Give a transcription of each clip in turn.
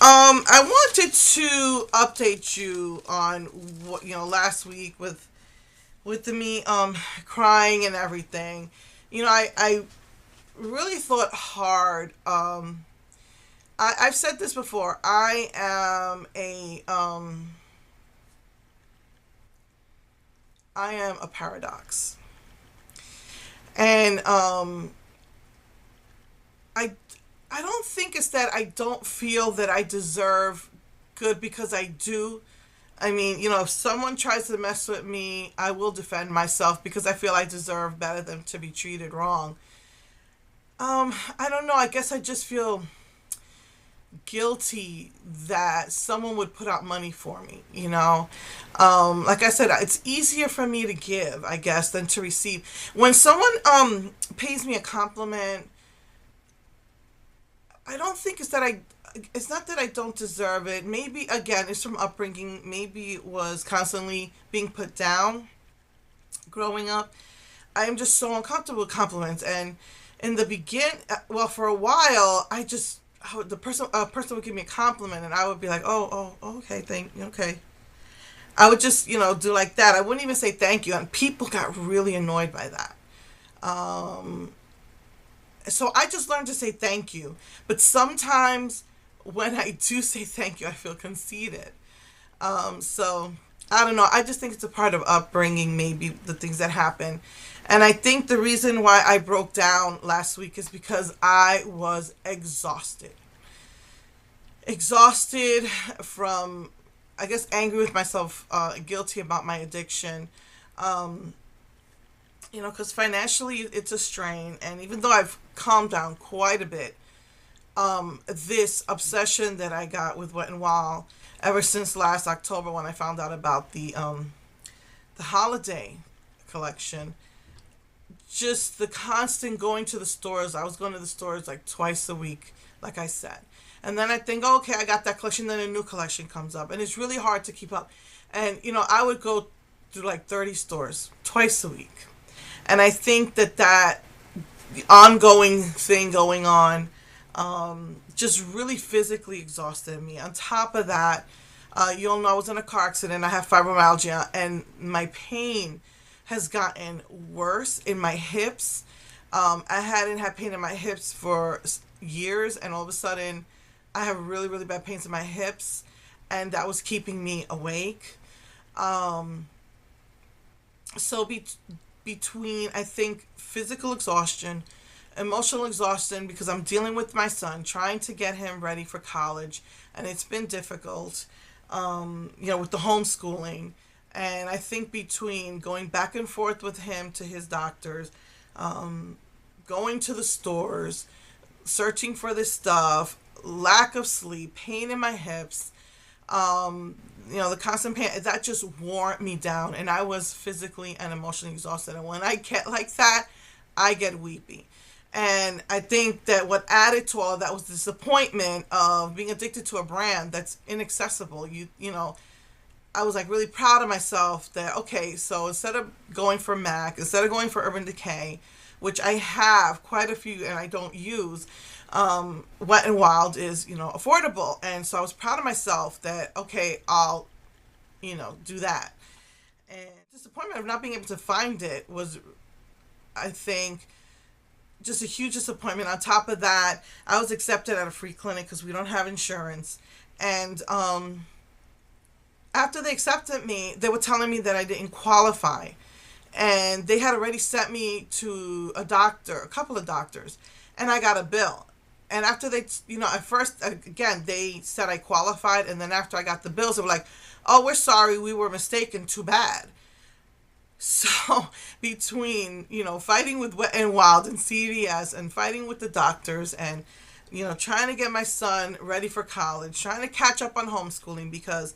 I wanted to update you on what last week with me crying and everything. I really thought hard. I've said this before. I am a paradox, and I I don't think it's that I don't feel that I deserve good, because I do. I mean, if someone tries to mess with me, I will defend myself because I feel I deserve better than to be treated wrong. I don't know. I guess I just feel guilty that someone would put out money for me. Like I said, it's easier for me to give, I guess, than to receive. When someone pays me a compliment, I don't think it's not that I don't deserve it. Maybe again, it's from upbringing. Maybe it was constantly being put down growing up. I am just so uncomfortable with compliments. And in the well, for a while, the person would give me a compliment, and I would be like, oh, okay, okay. I would just, do like that. I wouldn't even say thank you, and people got really annoyed by that. Um, so I just learned to say thank you. But sometimes when I do say thank you, I feel conceited. So I don't know. I just think it's a part of upbringing, maybe the things that happen. And I think the reason why I broke down last week is because I was exhausted. Exhausted from, I guess, angry with myself, guilty about my addiction. Um, because financially it's a strain. And even though I've calmed down quite a bit, this obsession that I got with Wet and Wild ever since last October, when I found out about the holiday collection, just the constant going to the stores. I was going to the stores like twice a week, like I said. And then I think, oh, okay, I got that collection. Then a new collection comes up. And it's really hard to keep up. And, I would go to like 30 stores twice a week. And I think that ongoing thing going on just really physically exhausted me. On top of that, you all know I was in a car accident. I have fibromyalgia, and my pain has gotten worse in my hips. I hadn't had pain in my hips for years, and all of a sudden, I have really, really bad pains in my hips, and that was keeping me awake. Um, so between, I think, physical exhaustion, emotional exhaustion, because I'm dealing with my son, trying to get him ready for college, and it's been difficult, with the homeschooling. And I think between going back and forth with him to his doctors, um, going to the stores, searching for this stuff, lack of sleep, pain in my hips, the constant pain, that just wore me down. And I was physically and emotionally exhausted. And when I get like that, I get weepy. And I think that what added to all of that was the disappointment of being addicted to a brand that's inaccessible. I was like really proud of myself that, okay, so instead of going for MAC, instead of going for Urban Decay, which I have quite a few and I don't use, Wet and Wild is, affordable. And so I was proud of myself that, okay, I'll, do that. And disappointment of not being able to find it was, I think, just a huge disappointment. On top of that, I was accepted at a free clinic because we don't have insurance. And after they accepted me, they were telling me that I didn't qualify. And they had already sent me to a couple of doctors, and I got a bill. And after at first, again, they said I qualified, and then after I got the bills, they were like, oh, we're sorry, we were mistaken, too bad. So between, fighting with Wet and Wild and CVS, and fighting with the doctors, and, trying to get my son ready for college, trying to catch up on homeschooling, because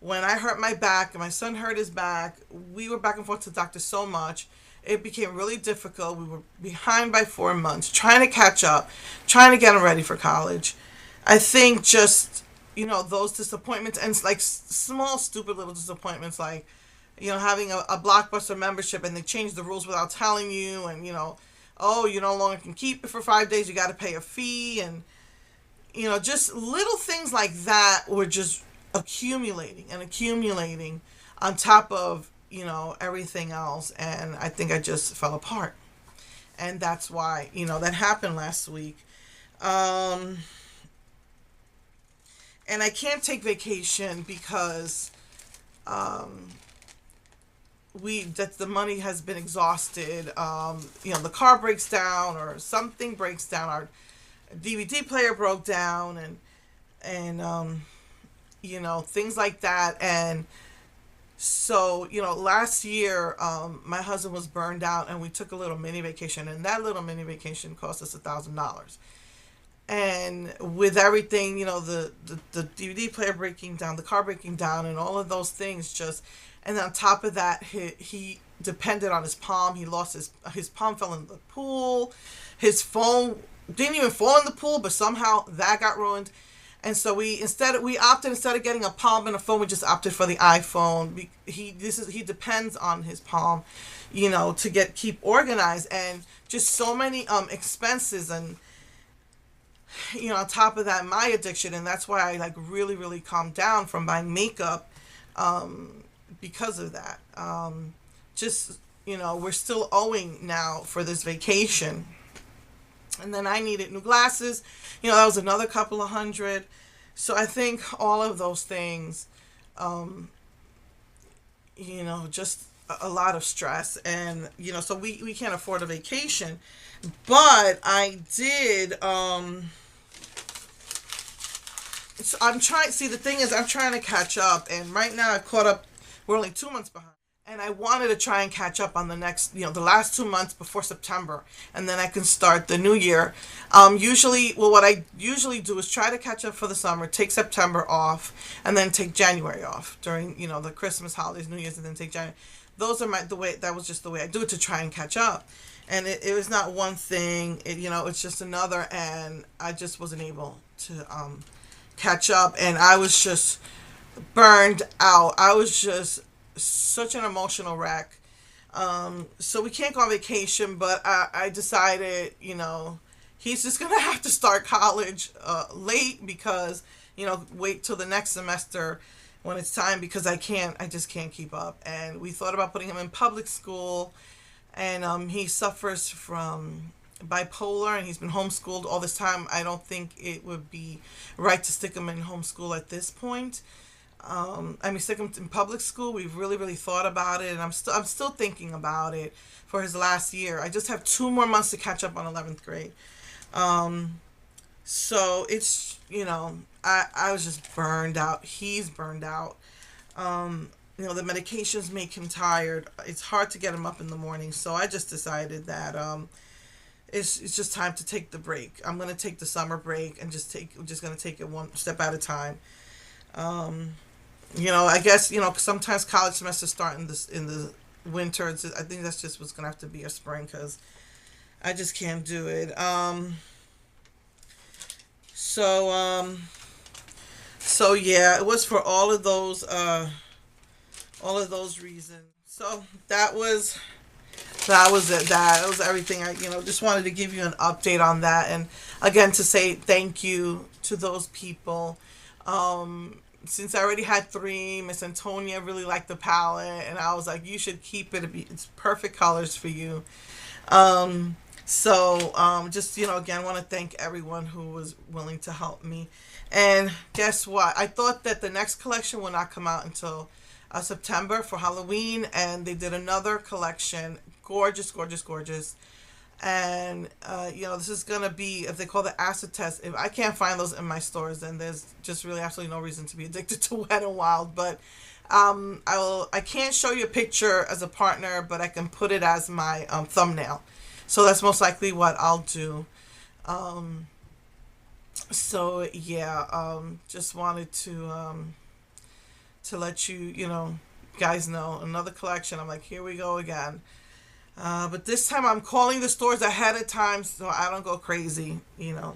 when I hurt my back and my son hurt his back, we were back and forth to the doctor so much. It became really difficult. We were behind by 4 months, trying to catch up, trying to get him ready for college. I think just, those disappointments, and like small, stupid little disappointments, like, having a Blockbuster membership and they change the rules without telling you, and, oh, you no longer can keep it for 5 days, you got to pay a fee. And Just little things like that were just accumulating and accumulating on top of, everything else. And I think I just fell apart. And that's why, that happened last week. Um, and I can't take vacation because that the money has been exhausted. The car breaks down or something breaks down. Our DVD player broke down, and things like that. And so, last year, my husband was burned out, and we took a little mini vacation, and that little mini vacation cost us $1,000. And with everything, the DVD player breaking down, the car breaking down, and all of those things, and on top of that, he depended on his palm. He lost his palm, fell in the pool. His phone didn't even fall in the pool, but somehow that got ruined. And so we opted, instead of getting a palm and a phone, we just opted for the iPhone. He depends on his palm, to keep organized, and just so many expenses, and on top of that, my addiction. And that's why I like really, really calmed down from buying makeup, because of that. We're still owing now for this vacation. And then I needed new glasses. That was another couple of hundred. So I think all of those things, just a lot of stress. And, so we can't afford a vacation. But I did, so I'm trying, see, the thing is, I'm trying to catch up. And right now I've caught up. We're only 2 months behind. And I wanted to try and catch up on the next, the last 2 months before September. And then I can start the new year. What I usually do is try to catch up for the summer, take September off, and then take January off during, the Christmas holidays, New Year's, and then take January. Those are that was just the way I do it, to try and catch up. And it was not one thing, it's just another. And I just wasn't able to catch up. And I was just burned out. I was just such an emotional wreck. So we can't go on vacation, but I decided, he's just going to have to start college late, because, wait till the next semester when it's time, because I just can't keep up. And we thought about putting him in public school, and he suffers from bipolar, and he's been homeschooled all this time. I don't think it would be right to stick him in homeschool at this point. Stick him in public school. We've really, really thought about it, and I'm still thinking about it for his last year. I just have 2 more months to catch up on 11th grade. So it's, I was just burned out. He's burned out. The medications make him tired. It's hard to get him up in the morning. So I just decided that, it's just time to take the break. I'm going to take the summer break and I'm just going to take it one step at a time. I guess, sometimes college semesters start in the winter. I think that's just what's going to have to be a spring, because I just can't do it. So yeah, it was for all of those reasons. So that was it. That was everything. I just wanted to give you an update on that, and again to say thank you to those people. Since I already had 3, Miss Antonia really liked the palette, and I was like, you should keep it. It's perfect colors for you. Just, again, want to thank everyone who was willing to help me. And guess what? I thought that the next collection would not come out until September for Halloween, and they did another collection. Gorgeous, gorgeous, gorgeous. And, this is going to be, if they call the acid test, if I can't find those in my stores, then there's just really absolutely no reason to be addicted to Wet n Wild. But I can't show you a picture as a partner, but I can put it as my thumbnail. So that's most likely what I'll do. Just wanted to let you, guys know, another collection. I'm like, here we go again. But this time I'm calling the stores ahead of time so I don't go crazy,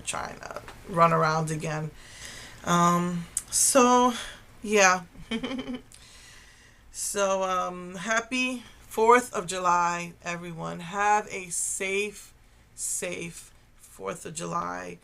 trying to run around again. Yeah. Happy 4th of July, everyone. Have a safe 4th of July.